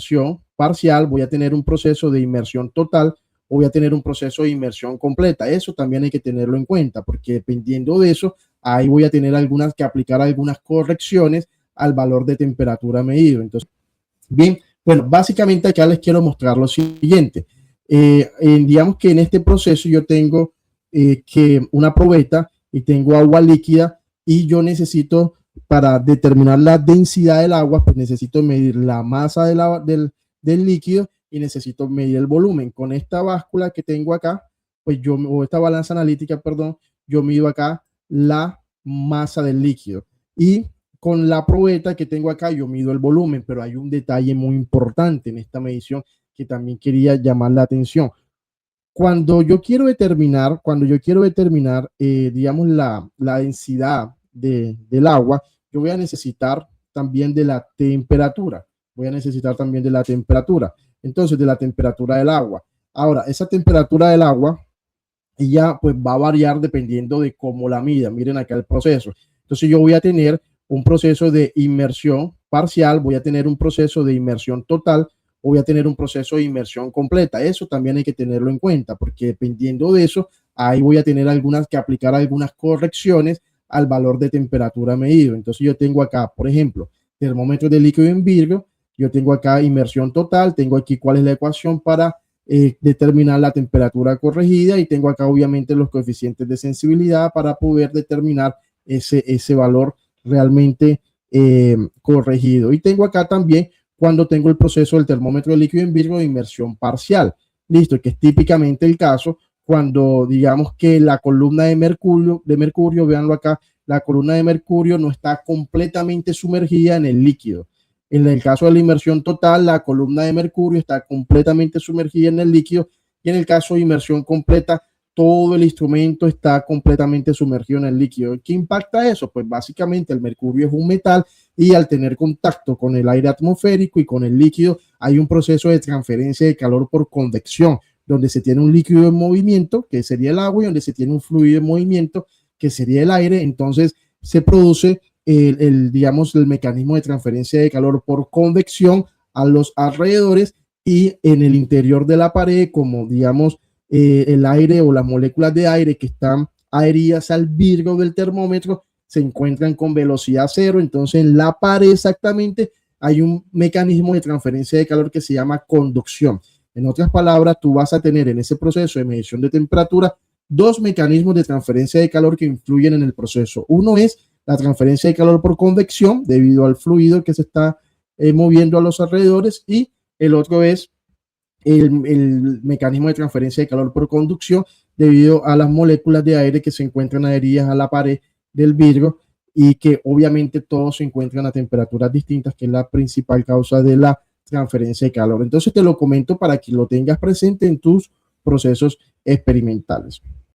inmersión parcial, voy a tener un proceso de inmersión total o voy a tener un proceso de inmersión completa. Eso también hay que tenerlo en cuenta, porque dependiendo de eso, ahí voy a tener que aplicar algunas correcciones al valor de temperatura medido. Entonces, bien, bueno, básicamente acá les quiero mostrar lo siguiente. Digamos que en este proceso yo tengo que una probeta y tengo agua líquida y yo necesito, para determinar la densidad del agua, pues necesito medir la masa del líquido y necesito medir el volumen. Con esta báscula que tengo acá, pues o esta balanza analítica, perdón, yo mido acá la masa del líquido. Y con la probeta que tengo acá, yo mido el volumen, pero hay un detalle muy importante en esta medición que también quería llamar la atención. Cuando yo quiero determinar, digamos, la densidad del agua, yo voy a necesitar también de la temperatura. Entonces, de la temperatura del agua. Ahora, esa temperatura del agua, ella pues va a variar dependiendo de cómo la mida. Miren acá el proceso. Entonces, yo voy a tener un proceso de inmersión parcial, voy a tener un proceso de inmersión total, voy a tener un proceso de inmersión completa. Eso también hay que tenerlo en cuenta, porque dependiendo de eso, ahí voy a tener que aplicar algunas correcciones al valor de temperatura medido. Entonces yo tengo acá, por ejemplo, termómetro de líquido en vidrio, yo tengo acá inmersión total, tengo aquí cuál es la ecuación para determinar la temperatura corregida y tengo acá obviamente los coeficientes de sensibilidad para poder determinar ese valor realmente corregido. Y tengo acá también cuando tengo el proceso del termómetro de líquido en vidrio de inmersión parcial. Listo, que es típicamente el caso cuando digamos que la columna de mercurio, véanlo acá, la columna de mercurio no está completamente sumergida en el líquido. En el caso de la inmersión total, la columna de mercurio está completamente sumergida en el líquido y en el caso de inmersión completa, todo el instrumento está completamente sumergido en el líquido. ¿Qué impacta eso? Pues básicamente el mercurio es un metal y al tener contacto con el aire atmosférico y con el líquido hay un proceso de transferencia de calor por convección, donde se tiene un líquido en movimiento, que sería el agua, y donde se tiene un fluido en movimiento, que sería el aire. Entonces se produce digamos, el mecanismo de transferencia de calor por convección a los alrededores y en el interior de la pared, como digamos, el aire o las moléculas de aire que están adheridas al vidrio del termómetro se encuentran con velocidad cero. Entonces en la pared exactamente hay un mecanismo de transferencia de calor que se llama conducción. En otras palabras, tú vas a tener en ese proceso de medición de temperatura dos mecanismos de transferencia de calor que influyen en el proceso. Uno es la transferencia de calor por convección debido al fluido que se está moviendo a los alrededores y el otro es el mecanismo de transferencia de calor por conducción debido a las moléculas de aire que se encuentran adheridas a la pared del vidrio y que obviamente todos se encuentran a temperaturas distintas, que es la principal causa de la transferencia de calor. Entonces te lo comento para que lo tengas presente en tus procesos experimentales.